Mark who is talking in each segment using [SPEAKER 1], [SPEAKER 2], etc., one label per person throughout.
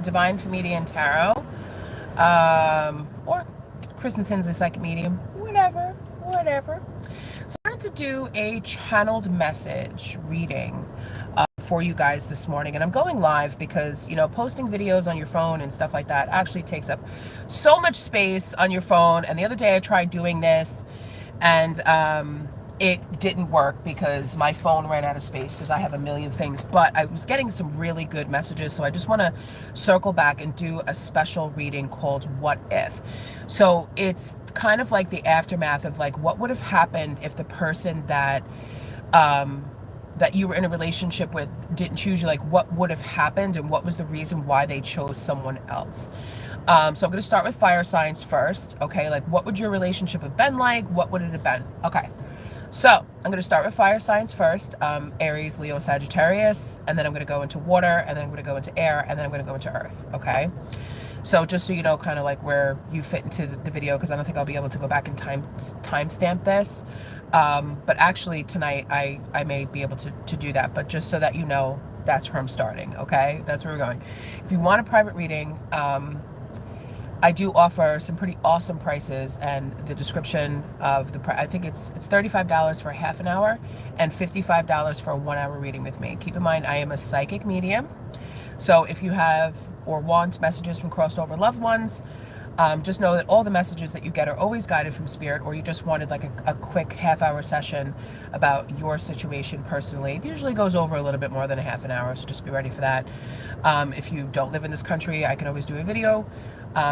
[SPEAKER 1] Divine Femedian Tarot, or Kristen Tinsley Psychic Medium, whatever. So I wanted to do a channeled message reading for you guys this morning, and I'm going live because posting videos on your phone and stuff like that actually takes up so much space on your phone. And the other day I tried doing this, and it didn't work because my phone ran out of space because I have a million things. But I was getting some really good messages, so I just want to circle back and do a special reading called What If. So it's kind of like the aftermath of like what would have happened if the person that that you were in a relationship with didn't choose you. Like, what would have happened and what was the reason why they chose someone else. So I'm going to start with fire signs first. Okay, like what would your relationship have been like? What would it have been? Okay, so I'm going to start with fire signs first, Aries, Leo, Sagittarius, and then I'm going to go into water, and then I'm going to go into air, and then I'm going to go into earth. Okay, so just so you know kind of like where you fit into the video, because I don't think I'll be able to go back and timestamp this. But actually tonight I may be able to do that, but just so that you know, that's where I'm starting. Okay, that's where we're going. If you want a private reading, I do offer some pretty awesome prices, and the description of the I think it's $35 for half an hour and $55 for a 1 hour reading with me. Keep in mind, I am a psychic medium, so if you have or want messages from crossed over loved ones, just know that all the messages that you get are always guided from spirit, or you just wanted like a quick half-hour session about your situation personally. It usually goes over a little bit more than a half an hour, so just be ready for that. If you don't live in this country, I can always do a video.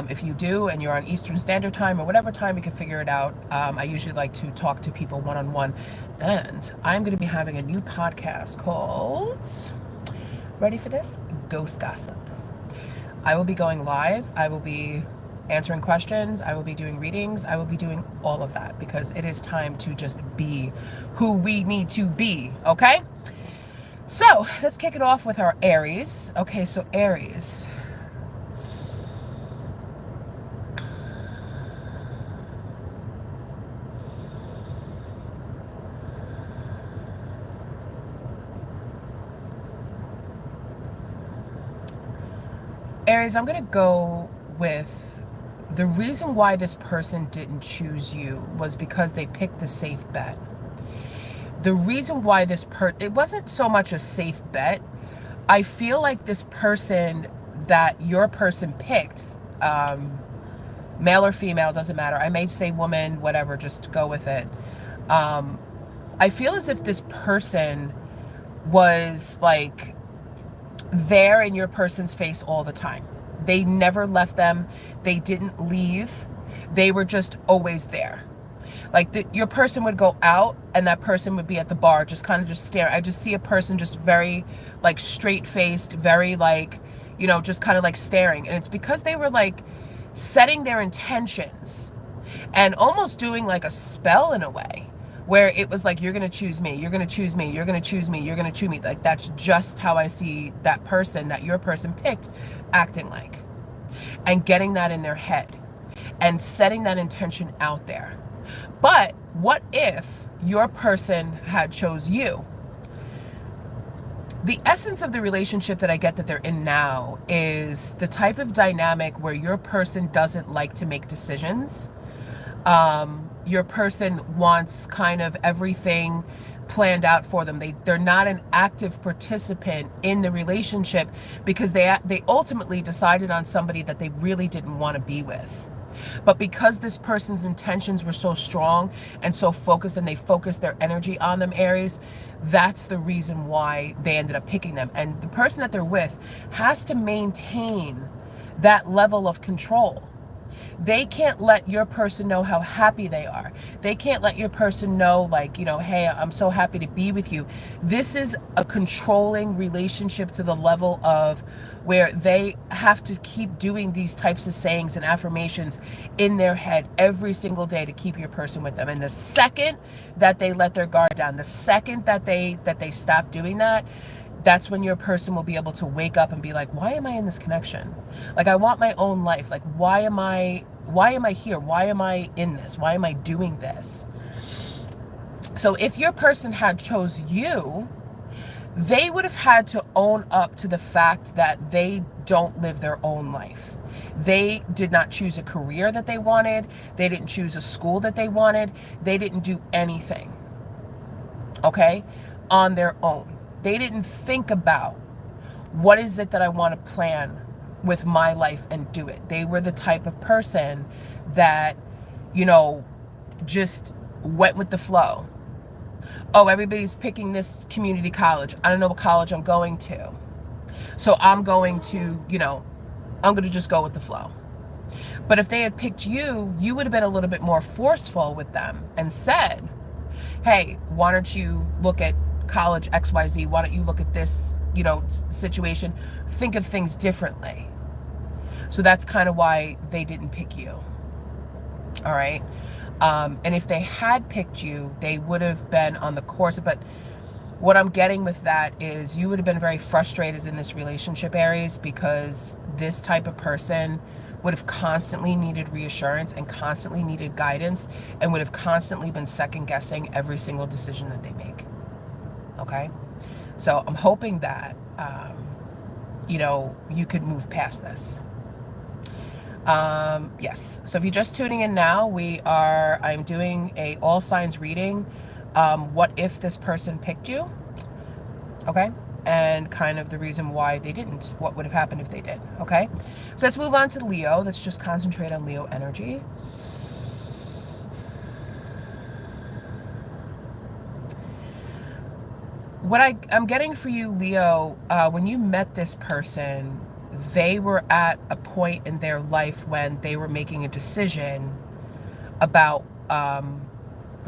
[SPEAKER 1] If you do and you're on Eastern Standard Time or whatever time you can figure it out, I usually like to talk to people one-on-one. And I'm going to be having a new podcast called, ready for this? Ghost Gossip. I will be going live. I will be answering questions. I will be doing readings. I will be doing all of that because it is time to just be who we need to be. Okay, so let's kick it off with our Aries. Okay, so Aries, I'm going to go with the reason why this person didn't choose you was because they picked a safe bet. The reason why it wasn't so much a safe bet. I feel like this person that your person picked, male or female, doesn't matter. I may say woman, whatever, just go with it. I feel as if this person was like there in your person's face all the time. They never left them. They didn't leave. They were just always there. Like your person would go out and that person would be at the bar just kind of just staring. I just see a person just very like straight-faced, very like, just kind of like staring. And it's because they were like setting their intentions and almost doing like a spell in a way, where it was like, you're going to choose me, you're going to choose me, you're going to choose me, you're going to choose me. Like, that's just how I see that person that your person picked acting like, and getting that in their head and setting that intention out there. But what if your person had chose you? The essence of the relationship that I get that they're in now is the type of dynamic where your person doesn't like to make decisions. Your person wants kind of everything planned out for them. They're not an active participant in the relationship because they ultimately decided on somebody that they really didn't want to be with. But because this person's intentions were so strong and so focused, and they focused their energy on them, Aries, that's the reason why they ended up picking them. And the person that they're with has to maintain that level of control. They can't let your person know how happy they are. They can't let your person know, like, hey, I'm so happy to be with you. This is a controlling relationship to the level of where they have to keep doing these types of sayings and affirmations in their head every single day to keep your person with them. And the second that they let their guard down, the second that they stop doing that, that's when your person will be able to wake up and be like, why am I in this connection? Like, I want my own life. Like, why am I here? Why am I in this? Why am I doing this? So if your person had chose you, they would have had to own up to the fact that they don't live their own life. They did not choose a career that they wanted. They didn't choose a school that they wanted. They didn't do anything, okay, on their own. They didn't think about what is it that I want to plan with my life and do it. They were the type of person that, you know, just went with the flow. Oh, everybody's picking this community college. I don't know what college I'm going to. So I'm going to, you know, I'm going to just go with the flow. But if they had picked you, you would have been a little bit more forceful with them and said, hey, why don't you look at college XYZ? Why don't you look at this, you know, situation? Think of things differently. So that's kind of why they didn't pick you. All right. And if they had picked you, they would have been on the course. But what I'm getting with that is you would have been very frustrated in this relationship, Aries, because this type of person would have constantly needed reassurance and constantly needed guidance and would have constantly been second guessing every single decision that they make. Okay. So I'm hoping that, you know, you could move past this. Yes. So if you're just tuning in now, I'm doing a all signs reading. What if this person picked you? Okay. And kind of the reason why they didn't. What would have happened if they did? Okay. So let's move on to Leo. Let's just concentrate on Leo energy. What I'm getting for you, Leo, when you met this person, they were at a point in their life when they were making a decision about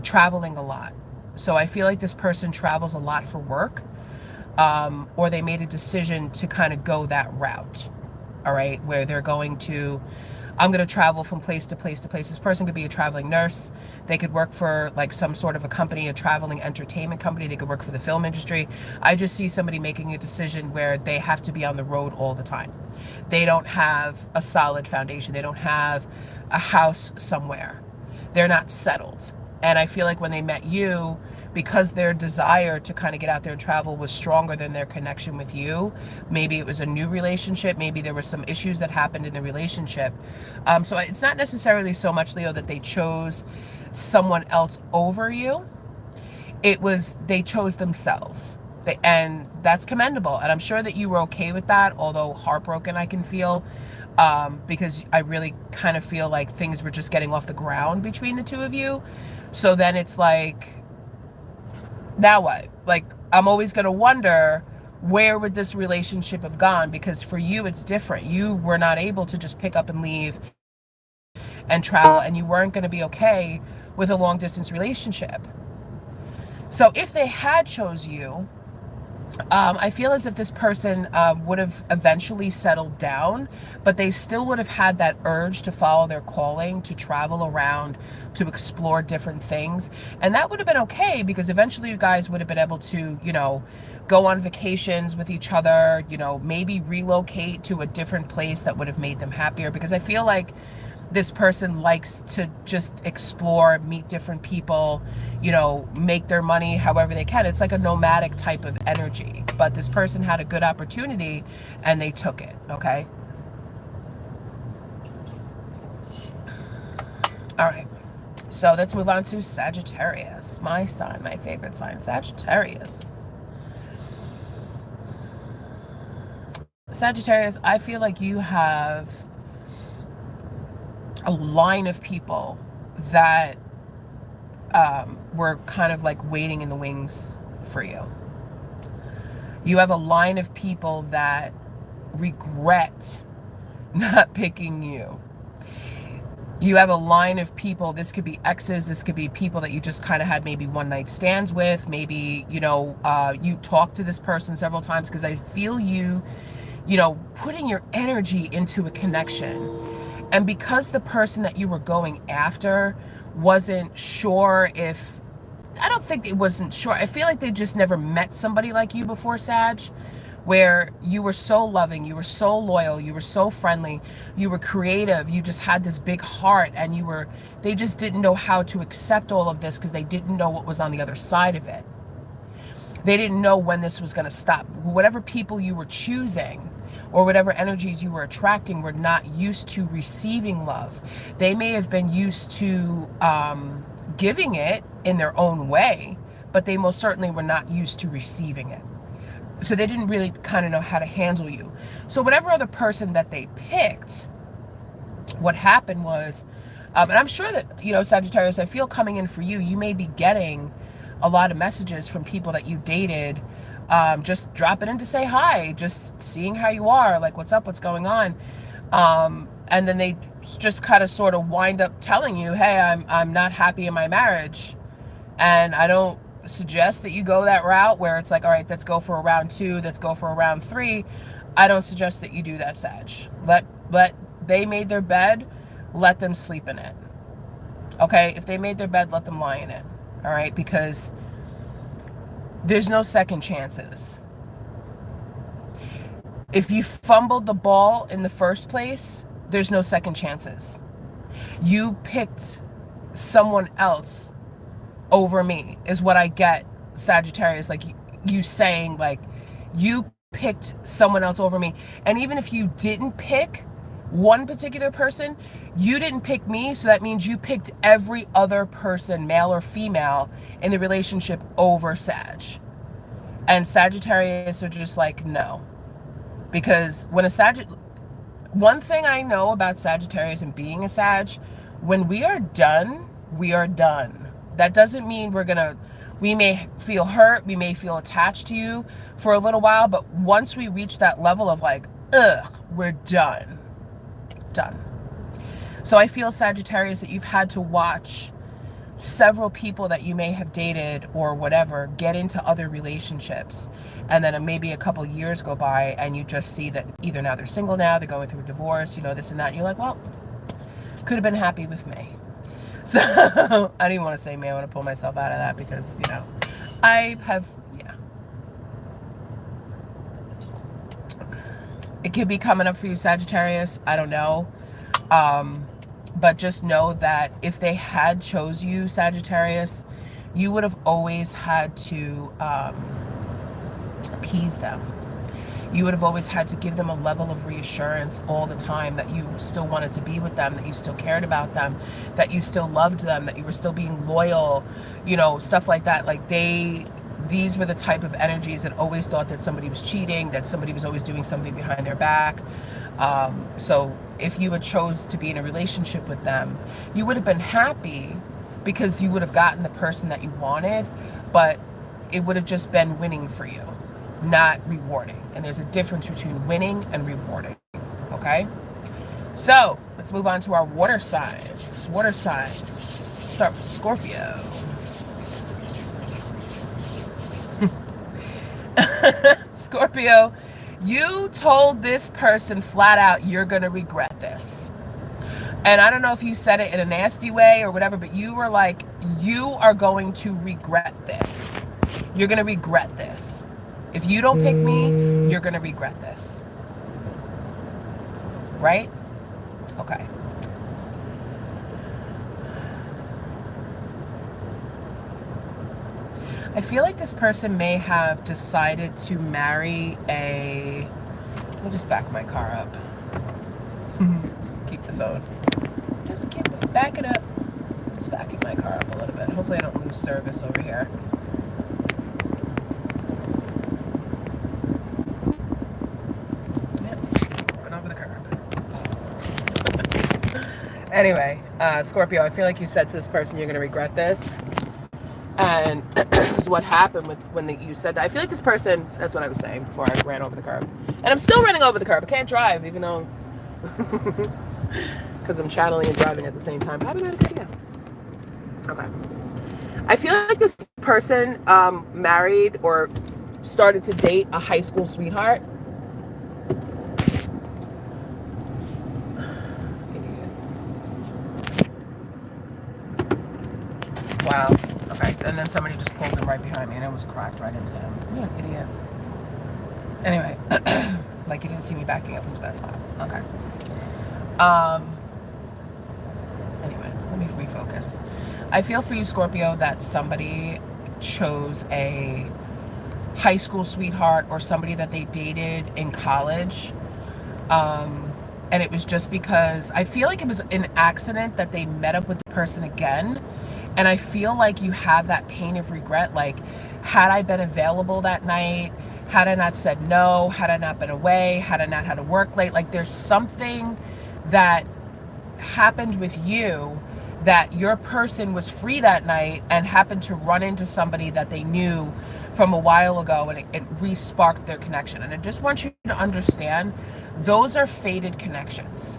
[SPEAKER 1] traveling a lot. So I feel like this person travels a lot for work, or they made a decision to kind of go that route. All right, where they're going to, I'm going to travel from place to place to place. This person could be a traveling nurse. They could work for like some sort of a company, a traveling entertainment company. They could work for the film industry. I just see somebody making a decision where they have to be on the road all the time. They don't have a solid foundation. They don't have a house somewhere. They're not settled. And I feel like when they met you, because their desire to kind of get out there and travel was stronger than their connection with you. Maybe it was a new relationship. Maybe there were some issues that happened in the relationship. So it's not necessarily so much, Leo, that they chose someone else over you. It was they chose themselves. And that's commendable. And I'm sure that you were okay with that, although heartbroken I can feel, because I really kind of feel like things were just getting off the ground between the two of you. So then it's like, now what? Like, I'm always going to wonder, where would this relationship have gone? Because for you, it's different. You were not able to just pick up and leave and travel, and you weren't going to be okay with a long distance relationship. So if they had chose you, I feel as if this person would have eventually settled down, but they still would have had that urge to follow their calling, to travel around, to explore different things. And that would have been okay, because eventually you guys would have been able to, you know, go on vacations with each other, you know, maybe relocate to a different place that would have made them happier. Because I feel like this person likes to just explore, meet different people, you know, make their money however they can. It's like a nomadic type of energy. But this person had a good opportunity and they took it, okay? All right. So let's move on to Sagittarius, my sign, my favorite sign, Sagittarius. Sagittarius, I feel like you have a line of people that were kind of like waiting in the wings for you. You have a line of people that regret not picking you. You have a line of people, this could be exes, this could be people that you just kind of had maybe one night stands with, maybe, you know, you talked to this person several times, because I feel you know, putting your energy into a connection. And because the person that you were going after wasn't sure if, I don't think it wasn't sure. I feel like they just never met somebody like you before, Sag, where you were so loving, you were so loyal, you were so friendly, you were creative, you just had this big heart, and they just didn't know how to accept all of this because they didn't know what was on the other side of it. They didn't know when this was going to stop. Whatever people you were choosing or whatever energies you were attracting were not used to receiving love. They may have been used to giving it in their own way, but they most certainly were not used to receiving it. So they didn't really kind of know how to handle you. So whatever other person that they picked, what happened was, and I'm sure that, you know, Sagittarius, I feel coming in for you, you may be getting a lot of messages from people that you dated, just dropping in to say hi, just seeing how you are, like what's up, what's going on. And then they just kind of sort of wind up telling you, hey, I'm not happy in my marriage. And I don't suggest that you go that route where it's like, all right, let's go for a round 2, let's go for a round 3. I don't suggest that you do that, Sag. Let they made their bed, let them sleep in it. Okay? If they made their bed, let them lie in it. All right? Because there's no second chances. If you fumbled the ball in the first place, there's no second chances. You picked someone else over me is what I get, Sagittarius. Like you saying, like, you picked someone else over me. And even if you didn't pick one particular person, you didn't pick me, so that means you picked every other person, male or female, in the relationship over Sag. And Sagittarius are just like, no. Because when one thing I know about Sagittarius and being a Sag, when we are done, we are done. That doesn't mean we may feel hurt, we may feel attached to you for a little while, but once we reach that level of like, ugh, we're done. Done. So I feel, Sagittarius, that you've had to watch several people that you may have dated or whatever get into other relationships, and then maybe a couple years go by and you just see that either now they're single, now they're going through a divorce, you know, this and that, and you're like, well, could have been happy with me. So I didn't want to say me, I want to pull myself out of that because, you know, I have, yeah, it could be coming up for you, Sagittarius, I don't know. But just know that if they had chose you, Sagittarius, you would have always had to appease them. You would have always had to give them a level of reassurance all the time that you still wanted to be with them, that you still cared about them, that you still loved them, that you were still being loyal, you know, stuff like that. Like these were the type of energies that always thought that somebody was cheating, that somebody was always doing something behind their back. So if you had chose to be in a relationship with them, you would have been happy because you would have gotten the person that you wanted, but it would have just been winning for you, not rewarding. And there's a difference between winning and rewarding. Okay? So let's move on to our water signs. Water signs. Start with Scorpio. Scorpio, you told this person flat out you're going to regret this. And I don't know if you said it in a nasty way or whatever, but you were like, you are going to regret this. You're going to regret this. If you don't pick me, you're going to regret this. Right? Okay. I feel like this person may have decided to marry a... Let me just back my car up. Keep the phone. Just keep it. Back it up. Just backing my car up a little bit. Hopefully I don't lose service over here. Run over the curb. Anyway, Scorpio, I feel like you said to this person you're going to regret this. And this is what happened when you said that. I feel like this person, that's what I was saying before I ran over the curb. And I'm still running over the curb. I can't drive, even though, because I'm channeling and driving at the same time. Probably not a good idea. Okay. I feel like this person married or started to date a high school sweetheart. Idiot. Wow. Okay, and then somebody just pulls him right behind me, and it was cracked right into him. Yeah, idiot. Anyway, like you didn't see me backing up into that spot. Okay. Anyway, let me refocus. I feel for you, Scorpio, that somebody chose a high school sweetheart or somebody that they dated in college. And it was just because I feel like it was an accident that they met up with the person again. And I feel like you have that pain of regret. Like, had I been available that night, had I not said no, had I not been away, had I not had to work late, like there's something that happened with you that your person was free that night and happened to run into somebody that they knew from a while ago, and it re-sparked their connection. And I just want you to understand, those are fated connections.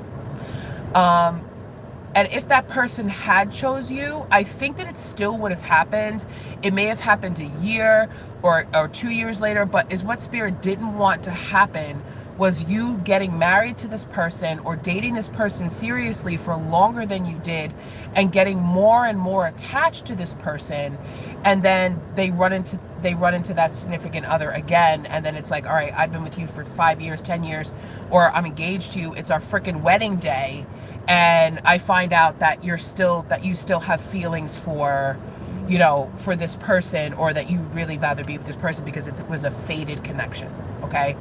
[SPEAKER 1] And if that person had chose you, I think that it still would have happened. It may have happened a year or 2 years later, but is what Spirit didn't want to happen was you getting married to this person or dating this person seriously for longer than you did and getting more and more attached to this person, and then they run into that significant other again, and then it's like, all right, I've been with you for 5 years, 10 years, or I'm engaged to you, it's our freaking wedding day, and I find out that you still have feelings for, you know, for this person, or that you really rather be with this person because it was a fated connection. Okay,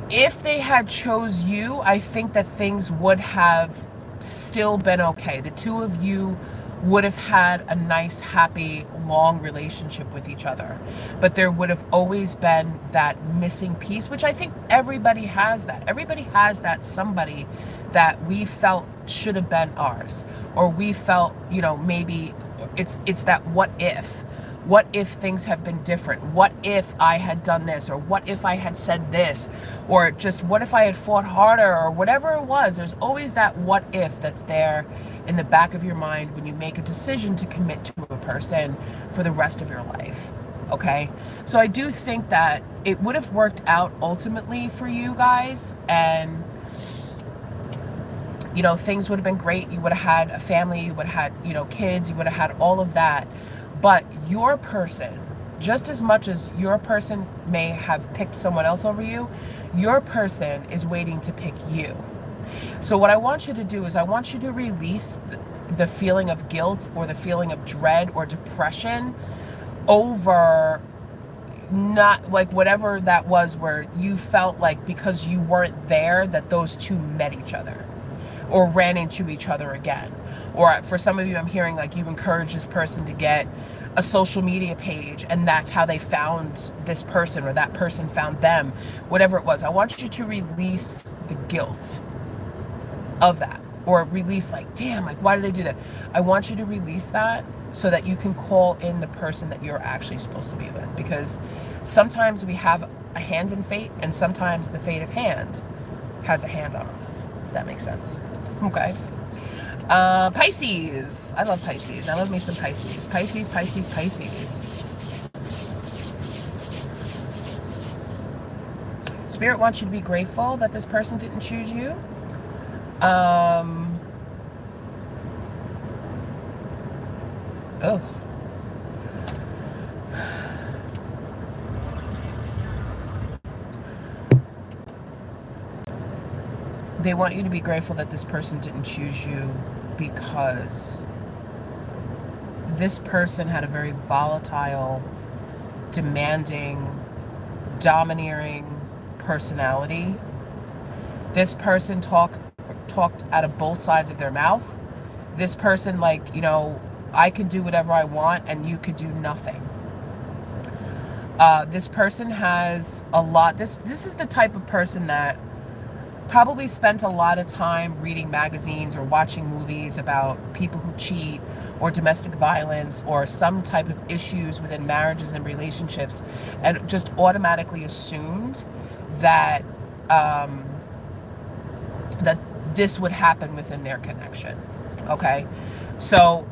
[SPEAKER 1] if they had chose you, I think that things would have still been okay. The two of you would have had a nice, happy, long relationship with each other. But there would have always been that missing piece, which I think everybody has that. Everybody has that somebody that we felt should have been ours. Or we felt, you know, maybe it's that what if. What if things had been different? What if I had done this? Or what if I had said this? Or just what if I had fought harder? Or whatever it was. There's always that what if that's there in the back of your mind when you make a decision to commit to a person for the rest of your life. Okay? So I do think that it would have worked out ultimately for you guys, and you know, things would have been great. You would have had a family, you would have had, you know, kids, you would have had all of that. But your person, just as much as your person may have picked someone else over you, your person is waiting to pick you. So what I want you to do is I want you to release the feeling of guilt or the feeling of dread or depression over not like whatever that was, where you felt like because you weren't there that those two met each other or ran into each other again. Or for some of you, I'm hearing like you encourage this person to get a social media page, and that's how they found this person, or that person found them, whatever it was. I want you to release the guilt of that, or release like, damn, like why did I do that? I want you to release that so that you can call in the person that you're actually supposed to be with, because sometimes we have a hand in fate, and sometimes the fate of hand has a hand on us, if that makes sense. Okay. Pisces. I love Pisces. I love me some Pisces. Pisces, Pisces, Pisces. Spirit wants you to be grateful that this person didn't choose you. Oh. They want you to be grateful that this person didn't choose you, because this person had a very volatile, demanding, domineering personality. This person talked out of both sides of their mouth. This person, like, you know, I could do whatever I want and you could do nothing. This person has a lot. This is the type of person that probably spent a lot of time reading magazines or watching movies about people who cheat or domestic violence or some type of issues within marriages and relationships, and just automatically assumed that that this would happen within their connection. Okay, so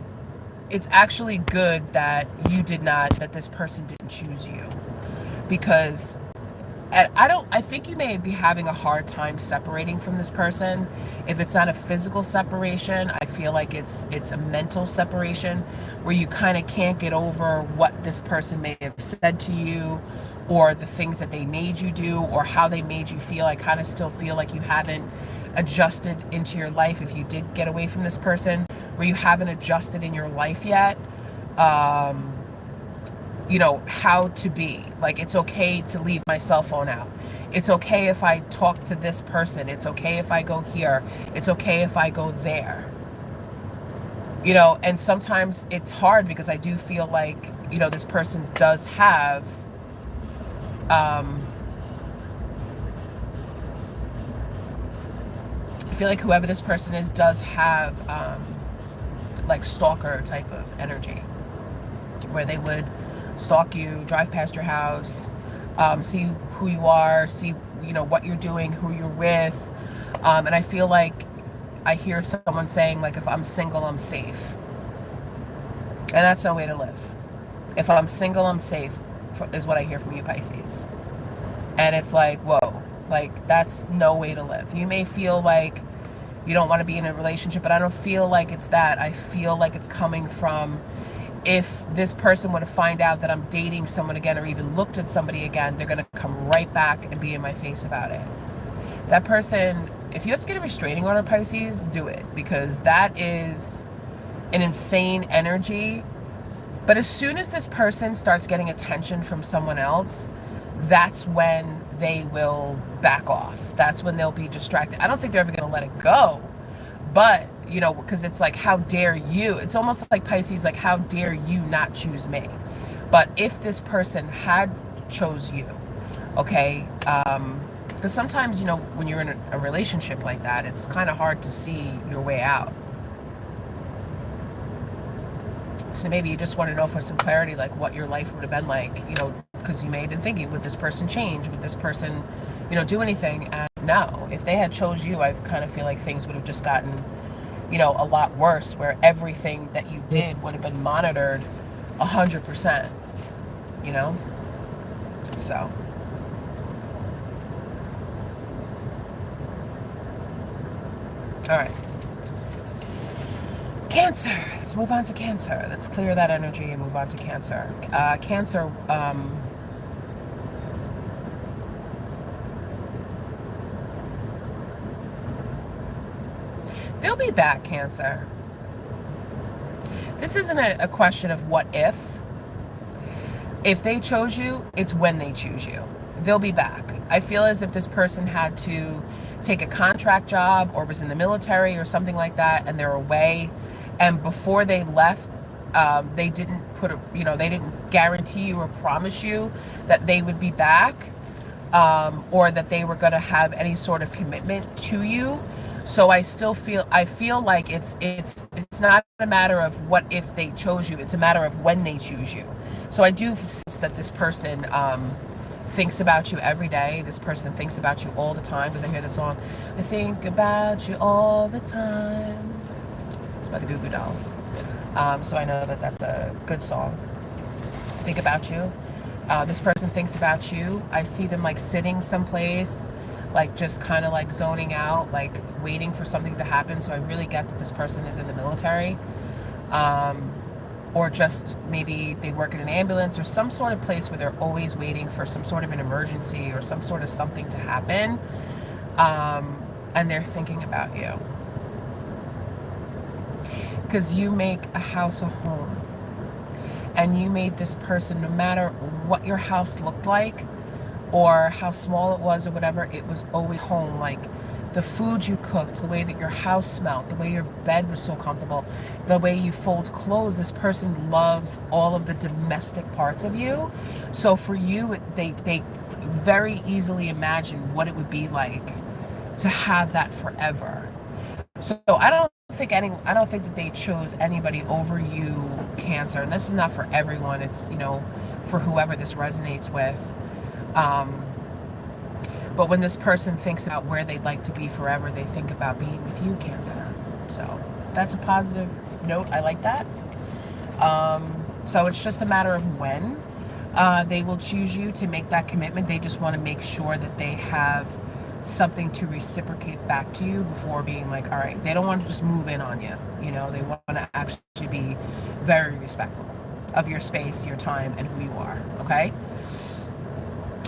[SPEAKER 1] it's actually good that that this person didn't choose you, because I think you may be having a hard time separating from this person. If it's not a physical separation, I feel like it's a mental separation, where you kind of can't get over what this person may have said to you, or the things that they made you do, or how they made you feel. I kind of still feel like you haven't adjusted into your life, if you did get away from this person, where you haven't adjusted in your life yet. you know, how to be. Like, it's okay to leave my cell phone out. It's okay if I talk to this person. It's okay if I go here. It's okay if I go there. You know, and sometimes it's hard because I do feel like, you know, this person does have, I feel like whoever this person is does have, like stalker type of energy, where they would stalk you, drive past your house, see who you are, see, you know, what you're doing, who you're with. And I feel like I hear someone saying, like, if I'm single, I'm safe. And that's no way to live. If I'm single, I'm safe, is what I hear from you, Pisces. And it's like, whoa, like, that's no way to live. You may feel like you don't want to be in a relationship, but I don't feel like it's that. I feel like it's coming from, if this person were to find out that I'm dating someone again, or even looked at somebody again, they're going to come right back and be in my face about it. That person, if you have to get a restraining order, Pisces, do it, because that is an insane energy. But as soon as this person starts getting attention from someone else, that's when they will back off. That's when they'll be distracted. I don't think they're ever going to let it go. But, you know, because it's like, how dare you? It's almost like Pisces, like, how dare you not choose me? But if this person had chose you, okay, because sometimes, you know, when you're in a relationship like that, it's kind of hard to see your way out. So maybe you just want to know for some clarity, like, what your life would have been like, you know, because you may have been thinking, would this person change? Would this person, you know, do anything? And no, if they had chose you, I kind of feel like things would have just gotten, you know, a lot worse, where everything that you did would have been monitored 100%, you know? So. All right. Cancer. Let's move on to Cancer. Let's clear that energy and move on to Cancer. Cancer, they'll be back, Cancer. This isn't a question of what if. If they chose you, it's when they choose you. They'll be back. I feel as if this person had to take a contract job or was in the military or something like that, and they're away. And before they left, they didn't they didn't guarantee you or promise you that they would be back, or that they were going to have any sort of commitment to you. So I feel like it's not a matter of what if they chose you. It's a matter of when they choose you. So I do sense that this person thinks about you every day. This person thinks about you all the time, because I hear the song, I think about you all the time. It's by the Goo Goo Dolls. So I know that that's a good song. Think about you. This person thinks about you. I see them like sitting someplace, like just kind of like zoning out, like waiting for something to happen. So I really get that this person is in the military, or just maybe they work in an ambulance or some sort of place where they're always waiting for some sort of an emergency or some sort of something to happen, and they're thinking about you. Because you make a house a home, and you made this person, no matter what your house looked like or how small it was or whatever, it was always home. Like the food you cooked, the way that your house smelled, the way your bed was so comfortable, the way you fold clothes. This person loves all of the domestic parts of you. So for you, they very easily imagine what it would be like to have that forever. So I don't think that they chose anybody over you, Cancer. And this is not for everyone. It's, you know, for whoever this resonates with. But when this person thinks about where they'd like to be forever, they think about being with you, Cancer. So that's a positive note. I like that. So it's just a matter of when they will choose you to make that commitment. They just want to make sure that they have something to reciprocate back to you before being like, all right. They don't want to just move in on you. You know, they want to actually be very respectful of your space, your time, and who you are. Okay.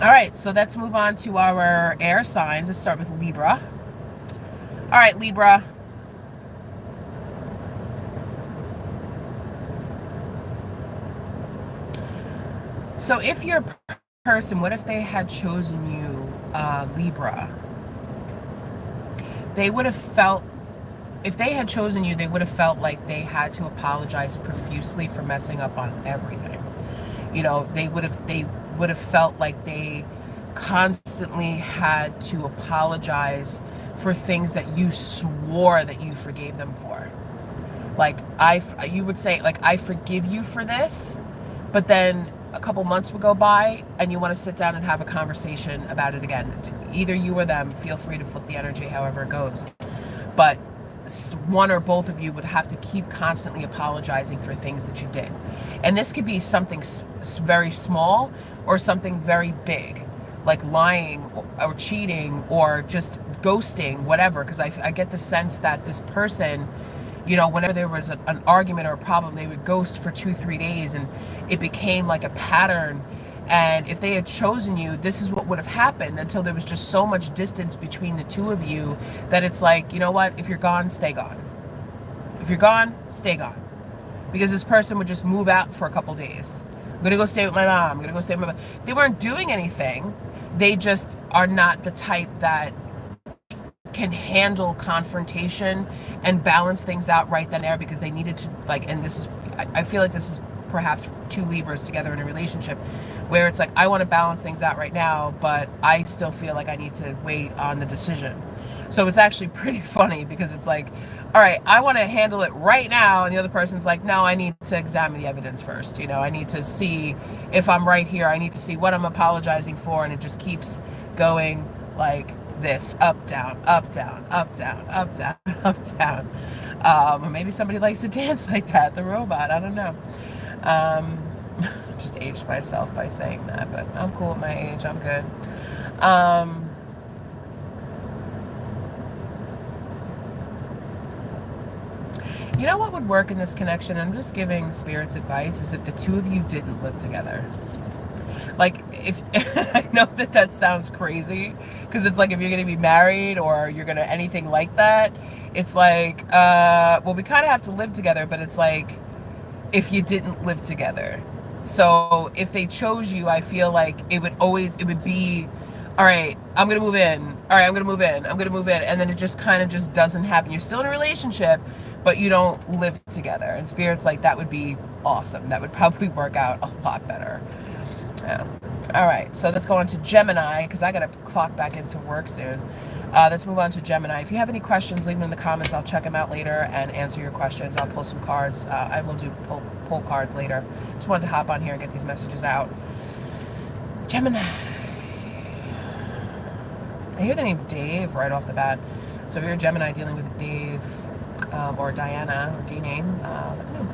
[SPEAKER 1] All right, so let's move on to our air signs. Let's start with Libra. All right, Libra. So if your person, what if they had chosen you, Libra? They would have felt, if they had chosen you, they would have felt like they had to apologize profusely for messing up on everything. You know, they would have felt like they constantly had to apologize for things that you swore that you forgave them for. Like, you would say, like, I forgive you for this, but then a couple months would go by and you want to sit down and have a conversation about it again. Either you or them, feel free to flip the energy however it goes. But one or both of you would have to keep constantly apologizing for things that you did. And this could be something very small or something very big, like lying or cheating or just ghosting, whatever. Because I get the sense that this person, you know, whenever there was an argument or a problem, they would ghost for 2-3 days, and it became like a pattern. And if they had chosen you, this is what would have happened, until there was just so much distance between the two of you that it's like, you know what, if you're gone, stay gone. If you're gone, stay gone. Because this person would just move out for a couple days. I'm gonna go stay with my mom, I'm gonna go stay with my mom. They weren't doing anything. They just are not the type that can handle confrontation and balance things out right then and there, because they needed to, like, and this is, I feel like this is perhaps two Libras together in a relationship where it's like, I want to balance things out right now, but I still feel like I need to wait on the decision. So it's actually pretty funny, because it's like, all right, I want to handle it right now, and the other person's like, no, I need to examine the evidence first. You know, I need to see if I'm right here. I need to see what I'm apologizing for, and it just keeps going like this: up, down, up, down, up, down, up, down, up, down. Or maybe somebody likes to dance like that, the robot, I don't know. Just aged myself by saying that, but I'm cool at my age, I'm good. You know what would work in this connection? I'm just giving spirits advice, is if the two of you didn't live together. Like, if I know that sounds crazy, because it's like, if you're going to be married or you're going to anything like that, it's like, well, we kind of have to live together, but it's like, if you didn't live together. So if they chose you, I feel like it would be, all right, I'm going to move in. All right, I'm going to move in. I'm going to move in. And then it just kind of just doesn't happen. You're still in a relationship, but you don't live together. And Spirit's like, that would be awesome. That would probably work out a lot better. Yeah. All right, so let's go on to Gemini, because I got to clock back into work soon. Let's move on to Gemini. If you have any questions, leave them in the comments. I'll check them out later and answer your questions. I'll pull some cards. I will do pull cards later. Just wanted to hop on here and get these messages out. Gemini. I hear the name Dave right off the bat. So if you're a Gemini dealing with Dave or Diana or D-name, let me know.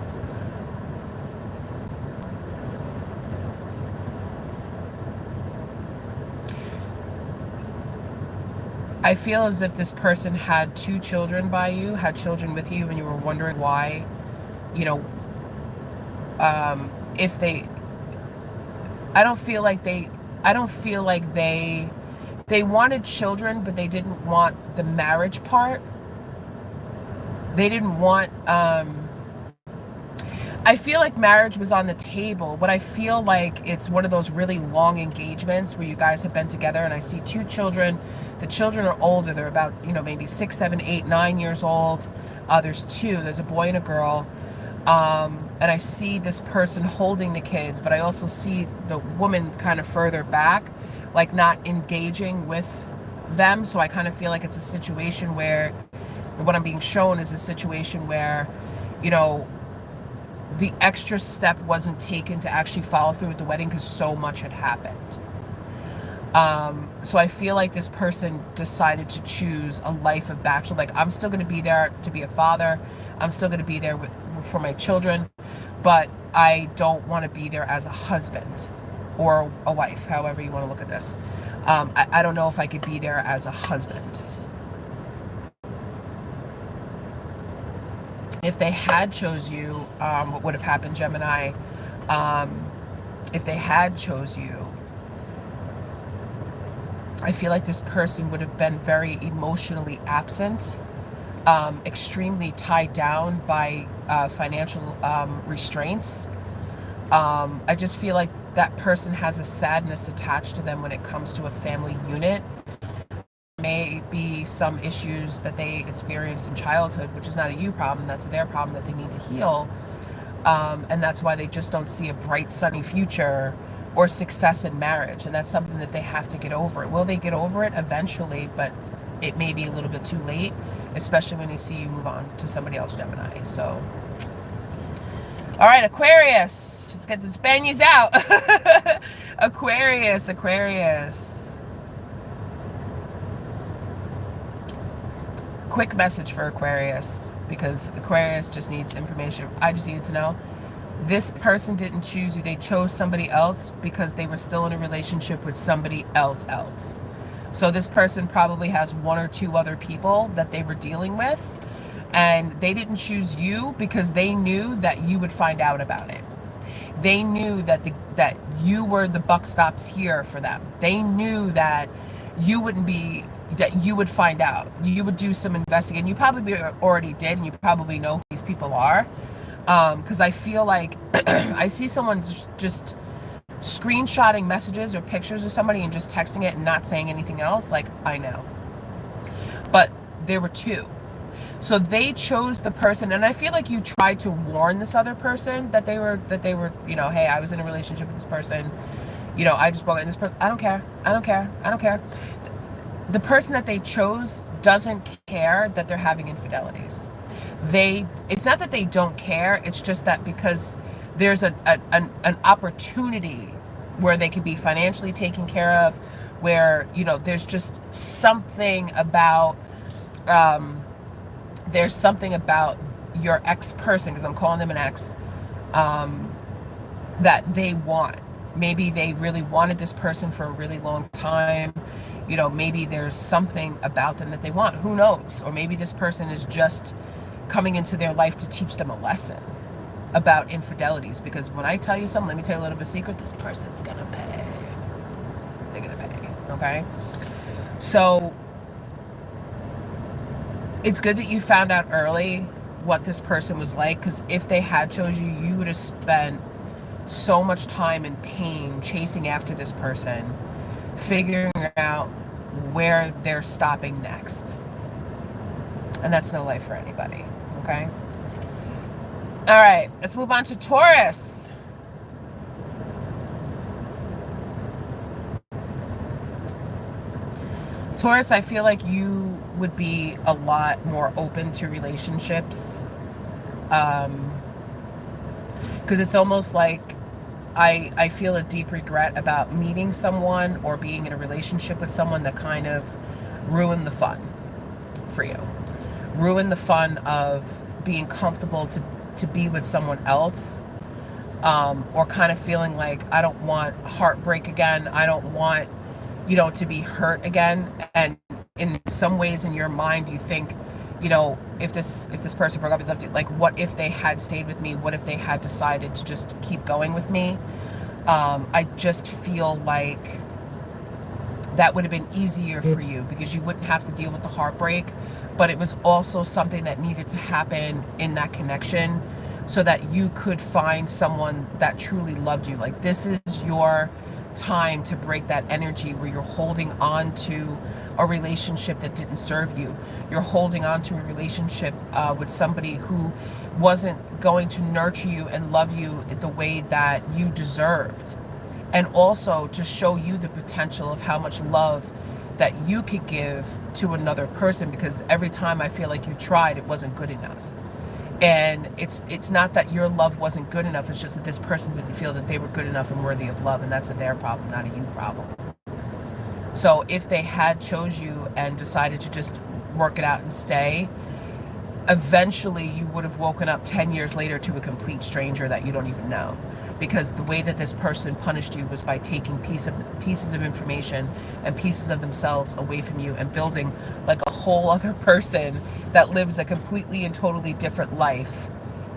[SPEAKER 1] I feel as if this person had 2 children by you, had children with you, and you were wondering why, you know, if they, I don't feel like they wanted children, but they didn't want the marriage part. They didn't want, I feel like marriage was on the table, but I feel like it's one of those really long engagements where you guys have been together, and I see 2 children. The children are older. They're about, you know, maybe 6, 7, 8, 9 years old. There's 2. There's a boy and a girl. And I see this person holding the kids, but I also see the woman kind of further back, like not engaging with them. So I kind of feel like it's a situation where, what I'm being shown is a situation where, you know, the extra step wasn't taken to actually follow through with the wedding because so much had happened. So I feel like this person decided to choose a life of bachelor. Like, I'm still going to be there to be a father. I'm still going to be there for my children, but I don't want to be there as a husband or a wife, however you want to look at this. I don't know if I could be there as a husband. If they had chose you, what would have happened, Gemini? If they had chose you, I feel like this person would have been very emotionally absent, extremely tied down by financial restraints. I just feel like that person has a sadness attached to them when it comes to a family unit. May be some issues that they experienced in childhood, which is not a you problem, that's their problem that they need to heal. And that's why they just don't see a bright, sunny future or success in marriage. And that's something that they have to get over. Will they get over it? Eventually, but it may be a little bit too late, especially when they see you move on to somebody else, Gemini. So, all right, Aquarius. Let's get this bangies out. Aquarius. Quick message for Aquarius, because Aquarius just needs information. I just needed to know. This person didn't choose you. They chose somebody else because they were still in a relationship with somebody else. So this person probably has one or two other people that they were dealing with, and they didn't choose you because they knew that you would find out about it. They knew that that you were the buck stops here for them. They knew that you wouldn't be, that you would find out. You would do some investigating. You probably already did, and you probably know who these people are. Because I feel like I see someone just screenshotting messages or pictures of somebody and just texting it and not saying anything else. Like, I know. But there were two. So they chose the person, and I feel like you tried to warn this other person that they were, you know, hey, I was in a relationship with this person. You know, I just broke up with this person. I don't care. The person that they chose doesn't care that they're having infidelities. It's not that they don't care, it's just that because there's an opportunity where they could be financially taken care of, where, you know, there's just something about, there's something about your ex-person, because I'm calling them an ex, that they want. Maybe they really wanted this person for a really long time. You know, maybe there's something about them that they want. Who knows? Or maybe this person is just coming into their life to teach them a lesson about infidelities. Because when I tell you something, let me tell you a little bit of a secret, this person's gonna pay. They're gonna pay, okay? So it's good that you found out early what this person was like, because if they had chose you, you would have spent so much time and pain chasing after this person, figuring out where they're stopping next. And that's no life for anybody, okay? All right, let's move on to Taurus. Taurus, I feel like you would be a lot more open to relationships. Because it's almost like I feel a deep regret about meeting someone or being in a relationship with someone that kind of ruined the fun for you. Ruined the fun of being comfortable to be with someone else, or kind of feeling like, I don't want heartbreak again. I don't want, you know, to be hurt again. And in some ways in your mind, you think, you know, if this person broke up and left you, like, what if they had stayed with me? What if they had decided to just keep going with me? I just feel like that would have been easier for you, because you wouldn't have to deal with the heartbreak, but it was also something that needed to happen in that connection so that you could find someone that truly loved you. Like, this is your time to break that energy where you're holding on to a relationship that didn't serve you. You're holding on to a relationship with somebody who wasn't going to nurture you and love you the way that you deserved. And also to show you the potential of how much love that you could give to another person, because every time I feel like you tried, it wasn't good enough. And it's not that your love wasn't good enough, it's just that this person didn't feel that they were good enough and worthy of love, and that's a their problem, not a you problem. So if they had chose you and decided to just work it out and stay, eventually you would have woken up 10 years later to a complete stranger that you don't even know. Because the way that this person punished you was by taking pieces of information and pieces of themselves away from you and building like a whole other person that lives a completely and totally different life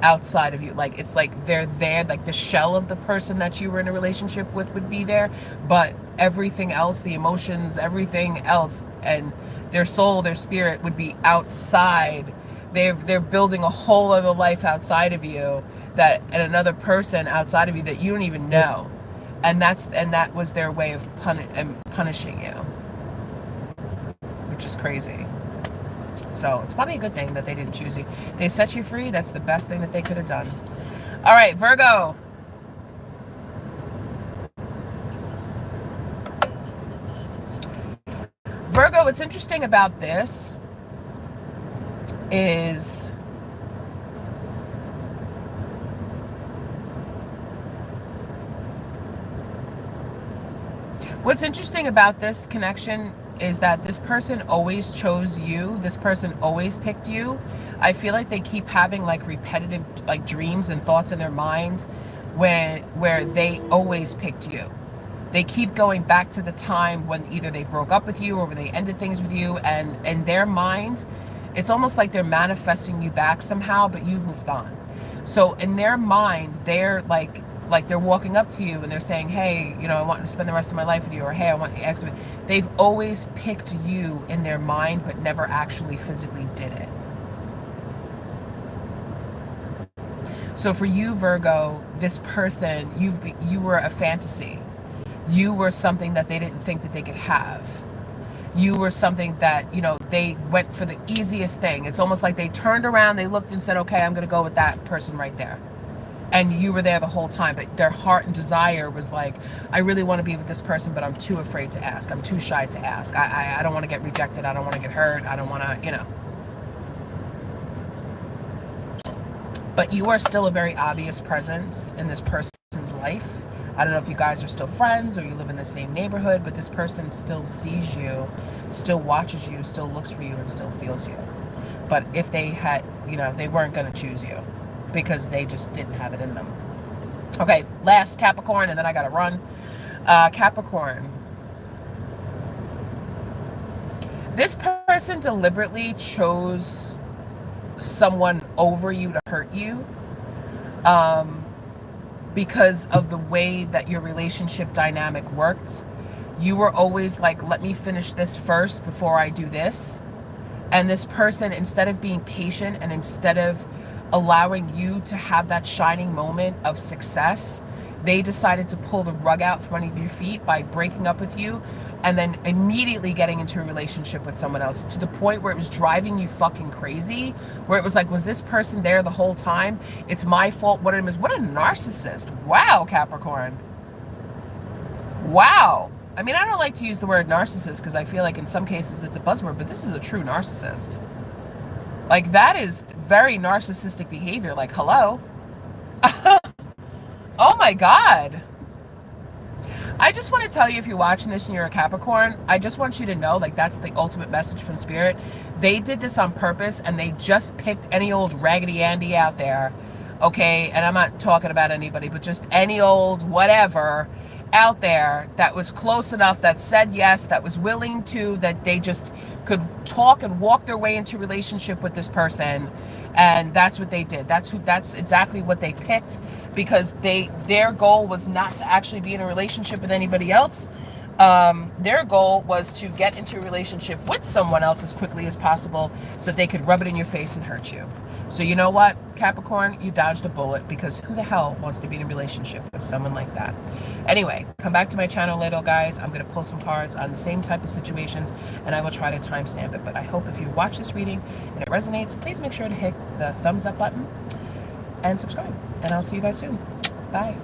[SPEAKER 1] outside of you. Like, it's like they're there, like the shell of the person that you were in a relationship with would be there, but everything else, the emotions, everything else, and their soul, their spirit would be outside. They're building a whole other life outside of you, that, and another person outside of you that you don't even know. And that was their way of punishing you, which is crazy. So it's probably a good thing that they didn't choose you. They set you free. That's the best thing that they could have done. All right, Virgo. Virgo, what's interesting about this is what's interesting about this connection is that this person always chose you. This person always picked you. I feel like they keep having like repetitive like dreams and thoughts in their mind where they always picked you. They keep going back to the time when either they broke up with you or when they ended things with you, and in their mind, it's almost like they're manifesting you back somehow, but you've moved on. So in their mind, they're like they're walking up to you and they're saying, hey, you know, I want to spend the rest of my life with you, or hey, I want you to exit. They've always picked you in their mind, but never actually physically did it. So for you, Virgo, this person, you were a fantasy. You were something that they didn't think that they could have. You were something that, you know, they went for the easiest thing. It's almost like they turned around, they looked and said, okay, I'm going to go with that person right there. And you were there the whole time, but their heart and desire was like, I really want to be with this person, but I'm too afraid to ask. I'm too shy to ask. I don't want to get rejected. I don't want to get hurt. I don't want to, you know. But you are still a very obvious presence in this person's life. I don't know if you guys are still friends or you live in the same neighborhood, but this person still sees you, still watches you, still looks for you, and still feels you. But if they had, you know, they weren't going to choose you because they just didn't have it in them. Okay, last Capricorn, and then I got to run. Capricorn. This person deliberately chose someone over you to hurt you. Because of the way that your relationship dynamic worked. You were always like, let me finish this first before I do this. And this person, instead of being patient and instead of allowing you to have that shining moment of success, they decided to pull the rug out from underneath your feet by breaking up with you and then immediately getting into a relationship with someone else, to the point where it was driving you fucking crazy, where it was like, was this person there the whole time? It's my fault. What a narcissist. Wow, Capricorn. Wow. I mean, I don't like to use the word narcissist because I feel like in some cases it's a buzzword, but this is a true narcissist. Like, that is very narcissistic behavior. Like, hello? Oh my God. I just want to tell you, if you're watching this and you're a Capricorn, I just want you to know, like, that's the ultimate message from Spirit. They did this on purpose, and they just picked any old Raggedy Andy out there, okay? And I'm not talking about anybody, but just any old whatever out there that was close enough, that said yes, that was willing to, that they just could talk and walk their way into a relationship with this person. And that's what they did. That's exactly what they picked, because their goal was not to actually be in a relationship with anybody else. Their goal was to get into a relationship with someone else as quickly as possible so that they could rub it in your face and hurt you. So you know what, Capricorn, you dodged a bullet, because who the hell wants to be in a relationship with someone like that? Anyway, come back to my channel later, guys. I'm going to pull some cards on the same type of situations, and I will try to timestamp it. But I hope if you watch this reading and it resonates, please make sure to hit the thumbs up button and subscribe. And I'll see you guys soon. Bye.